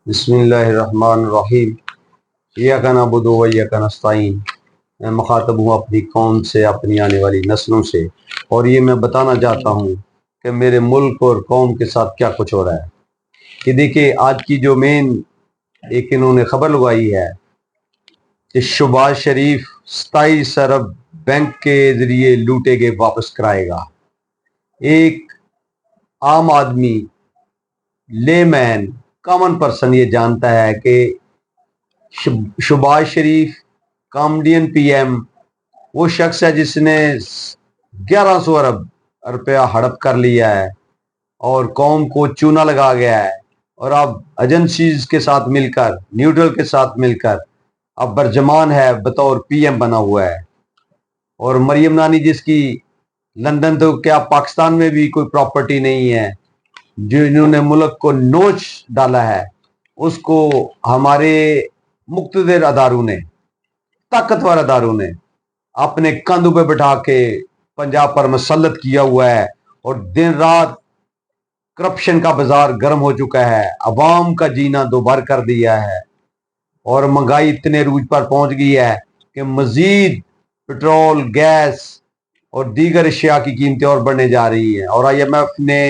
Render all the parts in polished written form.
بسم اللہ الرحمن الرحیم ایاک نعبد و ایاک نستعین۔ میں مخاطب ہوں اپنی قوم سے، اپنی آنے والی نسلوں سے، اور یہ میں بتانا چاہتا ہوں کہ میرے ملک اور قوم کے ساتھ کیا کچھ ہو رہا ہے۔ کہ دیکھیے آج کی جو مین ایک انہوں نے خبر لگائی ہے کہ شہباز شریف 27 ارب بینک کے ذریعے لوٹے گئے واپس کرائے گا۔ ایک عام آدمی، لے مین، کامن پرسن یہ جانتا ہے کہ شہباز شریف کامیڈین پی ایم وہ شخص ہے جس نے 1100 ارب روپیہ ہڑپ کر لیا ہے اور قوم کو چونا لگا گیا ہے، اور اب ایجنسیز کے ساتھ مل کر، نیوٹرل کے ساتھ مل کر اب برجمان ہے، بطور پی ایم بنا ہوا ہے۔ اور مریم نانی جس کی لندن تو کیا پاکستان میں بھی کوئی پراپرٹی نہیں ہے، جنہوں نے ملک کو نوچ ڈالا ہے، اس کو ہمارے مقتدر اداروں نے، طاقتور اداروں نے اپنے کندھوں پہ بٹھا کے پنجاب پر مسلط کیا ہوا ہے، اور دن رات کرپشن کا بازار گرم ہو چکا ہے، عوام کا جینا دوبار کر دیا ہے، اور مہنگائی اتنے عروج پر پہنچ گئی ہے کہ مزید پٹرول، گیس اور دیگر اشیاء کی قیمتیں اور بڑھنے جا رہی ہیں۔ اور آئی ایم ایف نے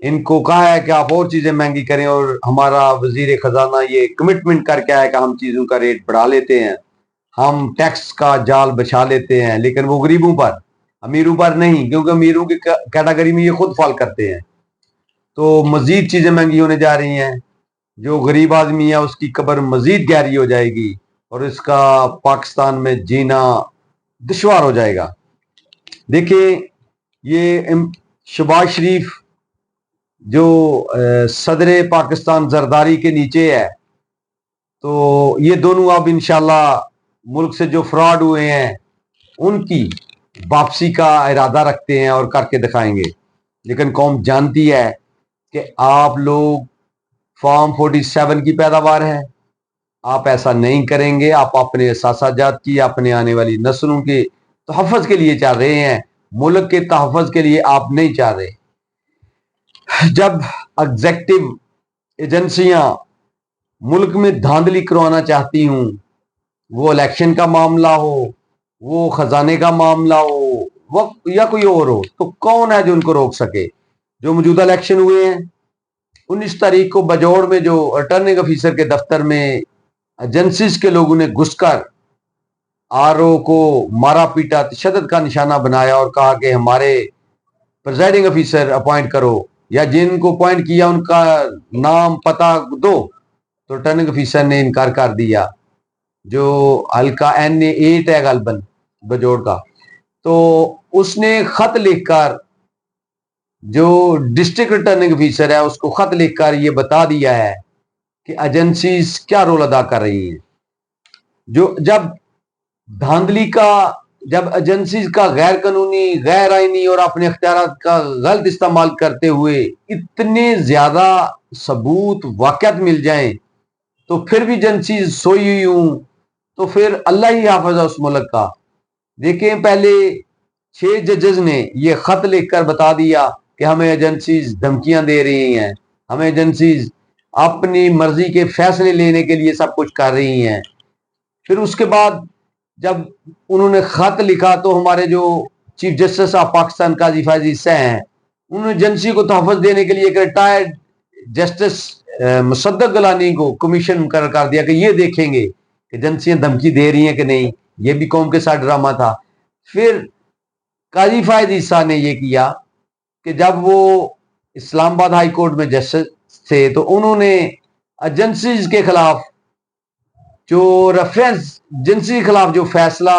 ان کو کہا ہے کہ آپ اور چیزیں مہنگی کریں، اور ہمارا وزیر خزانہ یہ کمٹمنٹ کر کے آیا کہ ہم چیزوں کا ریٹ بڑھا لیتے ہیں، ہم ٹیکس کا جال بچھا لیتے ہیں، لیکن وہ غریبوں پر، امیروں پر نہیں، کیونکہ امیروں کی کیٹیگری میں یہ خود فال کرتے ہیں۔ تو مزید چیزیں مہنگی ہونے جا رہی ہیں، جو غریب آدمی ہے اس کی قبر مزید گہری ہو جائے گی، اور اس کا پاکستان میں جینا دشوار ہو جائے گا۔ دیکھیں یہ شہباز شریف جو صدر پاکستان زرداری کے نیچے ہے، تو یہ دونوں اب انشاءاللہ ملک سے جو فراڈ ہوئے ہیں ان کی واپسی کا ارادہ رکھتے ہیں اور کر کے دکھائیں گے۔ لیکن قوم جانتی ہے کہ آپ لوگ فارم 47 کی پیداوار ہے، آپ ایسا نہیں کریں گے، آپ اپنے اثاثہ جات کی، اپنے آنے والی نسلوں کے تحفظ کے لیے چاہ رہے ہیں، ملک کے تحفظ کے لیے آپ نہیں چاہ رہے۔ جب ایگزیکٹو ایجنسیاں ملک میں دھاندلی کروانا چاہتی ہوں، وہ الیکشن کا معاملہ ہو، وہ خزانے کا معاملہ ہو، یا کوئی اور ہو، تو کون ہے جو ان کو روک سکے؟ جو موجودہ الیکشن ہوئے ہیں 19 تاریخ کو بجوڑ میں، جو ریٹرننگ آفیسر کے دفتر میں ایجنسیز کے لوگوں نے گھس کر آر او کو مارا پیٹا، تشدد کا نشانہ بنایا اور کہا کہ ہمارے پریزائڈنگ آفیسر اپوائنٹ کرو، یا جن کو اپوائنٹ کیا ان کا نام پتہ دو، تو ریٹرننگ آفیسر نے انکار کر دیا، جو حلقہ NA 8 ہے غالباً بجوڑ کا۔ تو اس نے خط لکھ کر، جو ڈسٹرکٹ ریٹرننگ آفیسر ہے اس کو خط لکھ کر یہ بتا دیا ہے کہ ایجنسیز کیا رول ادا کر رہی ہیں۔ جو جب دھاندلی کا، جب ایجنسیز کا غیر قانونی، غیر آئینی اور اپنے اختیارات کا غلط استعمال کرتے ہوئے اتنے زیادہ ثبوت، واقعات مل جائیں، تو پھر بھی ایجنسیز سوئی ہوئی ہوں، تو پھر اللہ ہی حافظ ہے اس ملک کا۔ دیکھیں پہلے 6 ججز نے یہ خط لکھ کر بتا دیا کہ ہمیں ایجنسیز دھمکیاں دے رہی ہیں، ہمیں ایجنسیز اپنی مرضی کے فیصلے لینے کے لیے سب کچھ کر رہی ہیں۔ پھر اس کے بعد جب انہوں نے خط لکھا تو ہمارے جو چیف جسٹس آف پاکستان قاضی فیاض عیسی ہیں، انہوں نے ایجنسی کو تحفظ دینے کے لیے ایک ریٹائرڈ جسٹس مصدق گلانی کو کمیشن مقرر کر دیا کہ یہ دیکھیں گے کہ ایجنسیاں دھمکی دے رہی ہیں کہ نہیں۔ یہ بھی قوم کے ساتھ ڈرامہ تھا۔ پھر قاضی فیاض عیسی نے یہ کیا کہ جب وہ اسلام آباد ہائی کورٹ میں جسٹس تھے، تو انہوں نے ایجنسیز کے خلاف جو ریفرنس ایجنسی کے خلاف جو فیصلہ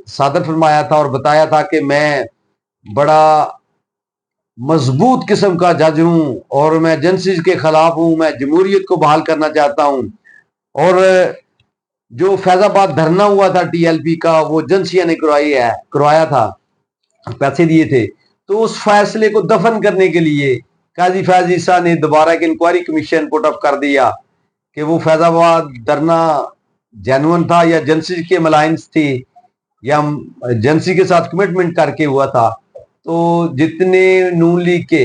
صادر فرمایا تھا اور بتایا تھا کہ میں بڑا مضبوط قسم کا جج ہوں اور میں ایجنسیز کے خلاف ہوں، میں جمہوریت کو بحال کرنا چاہتا ہوں، اور جو فیض آباد دھرنا ہوا تھا TLP کا، وہ ایجنسیاں نے کروایا تھا، پیسے دیے تھے، تو اس فیصلے کو دفن کرنے کے لیے قاضی فیاض عیسی نے دوبارہ ایک انکوائری کمیشن پٹ اپ کر دیا کہ وہ فیض آباد دھرنا جینون تھا یا ایجنسی کے ملائنس تھی یا ایجنسی کے ساتھ کمٹمنٹ کر کے ہوا تھا۔ تو جتنے نون لیگ کے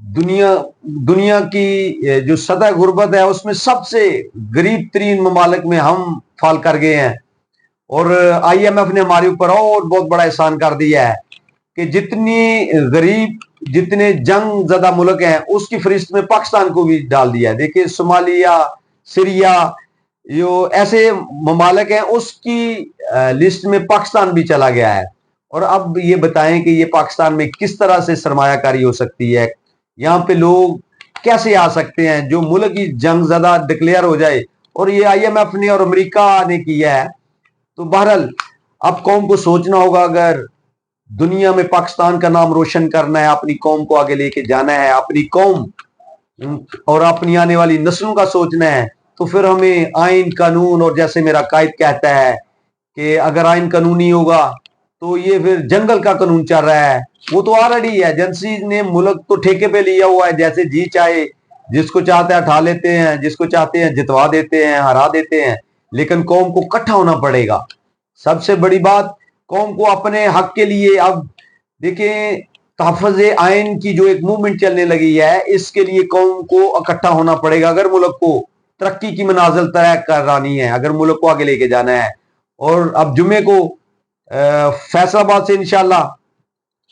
دنیا کی جو سطح غربت ہے اس میں سب سے غریب ترین ممالک میں ہم فال کر گئے ہیں، اور آئی ایم ایف نے ہمارے اوپر اور بہت بڑا احسان کر دیا ہے کہ جتنی غریب، جتنے جنگ زدہ ملک ہیں اس کی فہرست میں پاکستان کو بھی ڈال دیا ہے۔ دیکھیے صومالیہ، سیریا، جو ایسے ممالک ہیں اس کی لسٹ میں پاکستان بھی چلا گیا ہے۔ اور اب یہ بتائیں کہ یہ پاکستان میں کس طرح سے سرمایہ کاری ہو سکتی ہے، یہاں پہ لوگ کیسے آ سکتے ہیں جو ملک کی جنگ زدہ ڈکلیئر ہو جائے، اور یہ آئی ایم ایف نے اور امریکہ نے کیا ہے۔ تو بہرحال اب قوم کو سوچنا ہوگا، اگر دنیا میں پاکستان کا نام روشن کرنا ہے، اپنی قوم کو آگے لے کے جانا ہے، اپنی قوم اور اپنی آنے والی نسلوں کا سوچنا ہے، تو پھر ہمیں آئین قانون، اور جیسے میرا قائد کہتا ہے کہ اگر آئین قانونی ہوگا تو یہ پھر جنگل کا قانون چل رہا ہے، وہ تو آلریڈی ہے۔ ایجنسی نے ملک تو ٹھیکے پہ لیا ہوا ہے، جیسے جی چاہے جس کو چاہتے ہیں اٹھا لیتے ہیں، جس کو چاہتے ہیں جتوا دیتے ہیں، ہرا دیتے ہیں، لیکن قوم کو اکٹھا ہونا پڑے گا۔ سب سے بڑی بات، قوم کو اپنے حق کے لیے، اب دیکھیں تحفظ آئین کی جو ایک موومنٹ چلنے لگی ہے، اس کے لیے قوم کو اکٹھا ہونا پڑے گا اگر ملک کو ترقی کی منازل طے کرانی ہے، اگر ملک کو آگے لے کے جانا ہے۔ اور اب جمعے کو فیصل آباد سے انشاءاللہ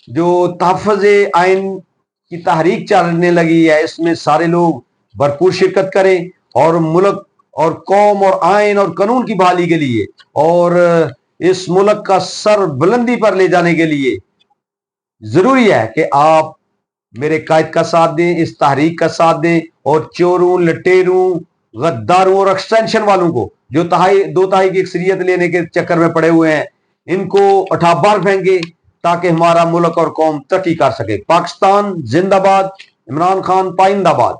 جو تحفظ آئین کی تحریک چلنے لگی ہے، اس میں سارے لوگ بھرپور شرکت کریں، اور ملک اور قوم اور آئین اور قانون کی بحالی کے لیے اور اس ملک کا سر بلندی پر لے جانے کے لیے ضروری ہے کہ آپ میرے قائد کا ساتھ دیں، اس تحریک کا ساتھ دیں، اور چوروں، لٹیروں، غداروں اور ایکسٹینشن والوں کو جو دو تہائی کی اکثریت لینے کے چکر میں پڑے ہوئے ہیں، ان کو اٹھا باہر پھینکے تاکہ ہمارا ملک اور قوم ترقی کر سکے۔ پاکستان زندہ باد، عمران خان پائندہ باد۔